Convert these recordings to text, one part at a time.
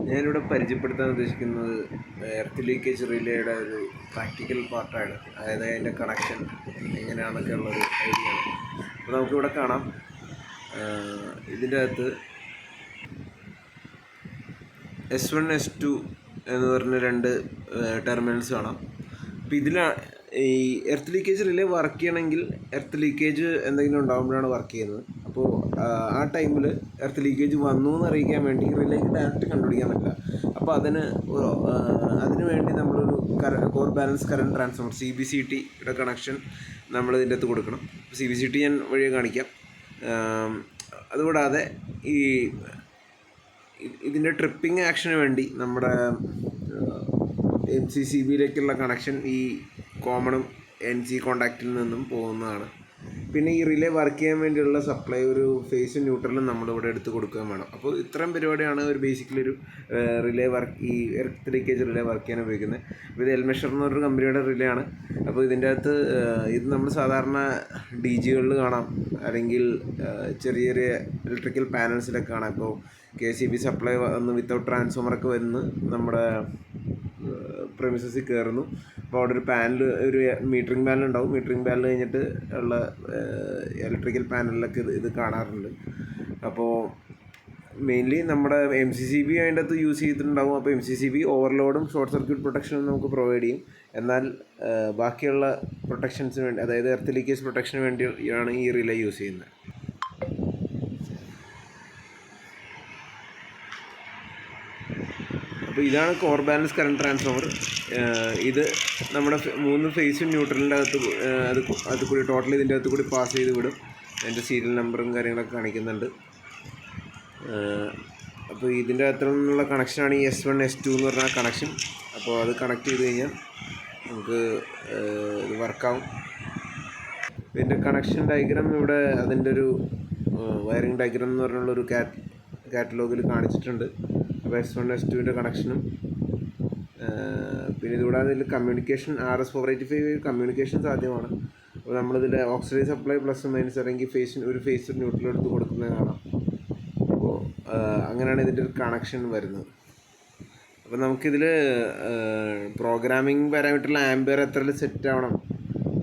ഞാനിവിടെ പരിചയപ്പെടുത്താൻ ഉദ്ദേശിക്കുന്നത് എർത്ത് ലീക്കേജ് റിലേയുടെ ഒരു പ്രാക്ടിക്കൽ പാർട്ടാണ്. അതായത് അതിൻ്റെ കണക്ഷൻ എങ്ങനെയാണെന്നൊക്കെ ഉള്ളൊരു ഐഡിയ ആണ്. അപ്പോൾ നമുക്കിവിടെ കാണാം, ഇതിൻ്റെ അകത്ത് S1 S2 എന്ന് പറഞ്ഞ രണ്ട് ടെർമിനൽസ് കാണാം. അപ്പോൾ ഈ എർത്ത് ലീക്കേജ് റിലേ വർക്ക് ചെയ്യണമെങ്കിൽ എർത്ത് ലീക്കേജ് എന്തെങ്കിലും ഉണ്ടാകുമ്പോഴാണ് വർക്ക് ചെയ്യുന്നത്. അപ്പോൾ ആ ടൈമിൽ എർത്ത് ലീക്കേജ് വന്നു എന്ന് അറിയിക്കാൻ വേണ്ടി റിലേക്ക് ഡയറക്റ്റ് കണ്ടുപിടിക്കാൻ പറ്റില്ല. അപ്പോൾ അതിന് വേണ്ടി നമ്മളൊരു കോർ ബാലൻസ് കറണ്ട് ട്രാൻസ്ഫോമർ CBCTയുടെ കണക്ഷൻ നമ്മൾ ഇതിൻ്റെ അകത്ത് കൊടുക്കണം. CBCT ഞാൻ വഴിയെ കാണിക്കാം. അതുകൂടാതെ ഇതിൻ്റെ ട്രിപ്പിംഗ് ആക്ഷന് വേണ്ടി നമ്മുടെ MCCBയിലേക്കുള്ള കണക്ഷൻ ഈ കോമണും NC കോണ്ടാക്റ്റിൽ നിന്നും പോകുന്നതാണ്. പിന്നെ ഈ റിലേ വർക്ക് ചെയ്യാൻ വേണ്ടിയുള്ള സപ്ലൈ ഒരു ഫേസും ന്യൂട്രലും നമ്മളിവിടെ എടുത്ത് കൊടുക്കുകയും വേണം. അപ്പോൾ ഇത്രയും പരിപാടിയാണ് ഒരു ബേസിക്കലി ഒരു റിലേ ഈ എർത്ത് ലീക്കേജ് റിലേ വർക്ക് ചെയ്യാൻ ഉപയോഗിക്കുന്നത്. അപ്പോൾ ഇത് എൽമെഷർ എന്ന് പറഞ്ഞൊരു കമ്പനിയുടെ റിലേ ആണ്. അപ്പോൾ ഇതിൻ്റെ അകത്ത് ഇത് നമ്മൾ സാധാരണ DGകളിൽ കാണാം, അല്ലെങ്കിൽ ചെറിയ ചെറിയ ഇലക്ട്രിക്കൽ പാനൽസിലൊക്കെ കാണാം. ഇപ്പോൾ KCB സപ്ലൈ വന്ന് വിത്തൗട്ട് ട്രാൻസ്ഫോമറൊക്കെ വന്ന് നമ്മുടെ പ്രെമിസസിൽ കയറുന്നു. അപ്പോൾ അവിടെ ഒരു പാനൽ, ഒരു മീറ്ററിംഗ് പാനൽ ഉണ്ടാവും. മീറ്ററിംഗ് പാനൽ കഴിഞ്ഞിട്ട് ഉള്ള ഇലക്ട്രിക്കൽ പാനലിലൊക്കെ ഇത് കാണാറുണ്ട്. അപ്പോൾ മെയിൻലി നമ്മുടെ MCCB അതിൻ്റെ അകത്ത് യൂസ് ചെയ്തിട്ടുണ്ടാവും. അപ്പോൾ MCCB ഓവർലോഡും ഷോർട്ട് സർക്യൂട്ട് പ്രൊട്ടക്ഷനും നമുക്ക് പ്രൊവൈഡ് ചെയ്യും. എന്നാൽ ബാക്കിയുള്ള പ്രൊട്ടക്ഷൻസിന് വേണ്ടി, അതായത് എർത്ത് ലീക്കേജ് പ്രൊട്ടക്ഷന് വേണ്ടിയാണ് ഈ റിലേ യൂസ് ചെയ്യുന്നത്. അപ്പോൾ ഇതാണ് കോർ ബാലൻസ് കറണ്ട് ട്രാൻസ്ഫോമർ. ഇത് നമ്മുടെ 3 ഫേസും ന്യൂട്രലിൻ്റെ അകത്ത് അത് കൂടി ടോട്ടൽ ഇതിൻ്റെ അകത്ത് കൂടി പാസ് ചെയ്ത് വിടും. അതിൻ്റെ സീരിയൽ നമ്പറും കാര്യങ്ങളൊക്കെ കാണിക്കുന്നുണ്ട്. അപ്പോൾ ഇതിൻ്റെ അകത്തു നിന്നുള്ള കണക്ഷനാണ് ഈ S1 S2 എന്ന് പറഞ്ഞ കണക്ഷൻ. അപ്പോൾ അത് കണക്ട് ചെയ്ത് കഴിഞ്ഞാൽ നമുക്ക് ഇത് വർക്കാവും. ഇതിൻ്റെ കണക്ഷൻ ഡയഗ്രാം ഇവിടെ അതിൻ്റെ ഒരു വയറിംഗ് ഡയഗ്രാം എന്ന് പറഞ്ഞുള്ളൊരു കാറ്റലോഗിൽ കാണിച്ചിട്ടുണ്ട്. അപ്പോൾ S1 S2ൻ്റെ കണക്ഷനും പിന്നെ ഇതുകൂടാതെ ഇതിൽ കമ്മ്യൂണിക്കേഷൻ RS485 കമ്മ്യൂണിക്കേഷൻ സാധ്യമാണ്. അപ്പോൾ നമ്മളിതിൽ ഓക്സിലറി സപ്ലൈ പ്ലസ് മൈനസ് അല്ലെങ്കിൽ ഒരു ഫേസ് ന്യൂട്രൽ എടുത്ത് കൊടുക്കുന്നത് കാണാം. അപ്പോൾ അങ്ങനെയാണ് ഇതിൻ്റെ ഒരു കണക്ഷൻ വരുന്നത്. അപ്പോൾ നമുക്കിതിൽ പ്രോഗ്രാമിംഗ് പാരാമീറ്ററിൽ ആംബിയർ എത്രയിൽ സെറ്റ് ആവണം,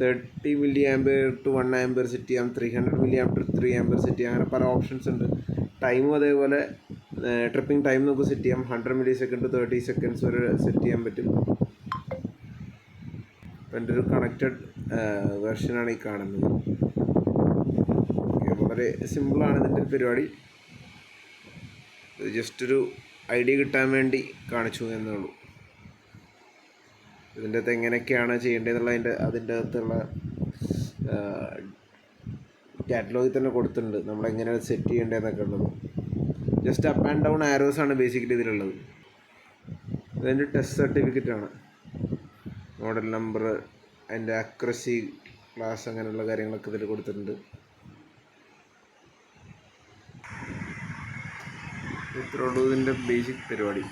30 mA to 1 A സെറ്റ് ചെയ്യാം, 300 mA to 3 A സെറ്റ് ചെയ്യാം. അങ്ങനെ പല ഓപ്ഷൻസ് ഉണ്ട്. ടൈമും അതേപോലെ ട്രിപ്പിംഗ് ടൈം നമുക്ക് സെറ്റ് ചെയ്യാം. 100 ms to 30 seconds വരെ സെറ്റ് ചെയ്യാൻ പറ്റും. അപ്പോൾ എൻ്റെ ഒരു കണക്റ്റഡ് വെർഷനാണ് ഈ കാണുന്നത്. വളരെ സിമ്പിളാണ് ഇതിൻ്റെ ഒരു പരിപാടി. ജസ്റ്റ് ഒരു ഐഡിയ കിട്ടാൻ വേണ്ടി കാണിച്ചു എന്നേ ഉള്ളൂ. ഇതിൻ്റെ അകത്ത് എങ്ങനെയൊക്കെയാണ് ചെയ്യേണ്ടതെന്നുള്ള അതിൻ്റെ അകത്തുള്ള കാറ്റലോഗിൽ തന്നെ കൊടുത്തിട്ടുണ്ട്, നമ്മളെങ്ങനെയാണ് സെറ്റ് ചെയ്യേണ്ടതെന്നൊക്കെ ഉള്ളത്. ജസ്റ്റ് അപ്പ് ആൻഡ് ഡൗൺ ആരോസാണ് ബേസിക്കലി ഇതിലുള്ളത്. ഇതിൻ്റെ ടെസ്റ്റ് സർട്ടിഫിക്കറ്റാണ്, മോഡൽ നമ്പർ, അതിൻ്റെ അക്യുറസി ക്ലാസ്, അങ്ങനെയുള്ള കാര്യങ്ങളൊക്കെ ഇതിൽ കൊടുത്തിട്ടുണ്ട്. ഇത്രയുള്ളൂ ഇതിൻ്റെ ബേസിക് പരിപാടി.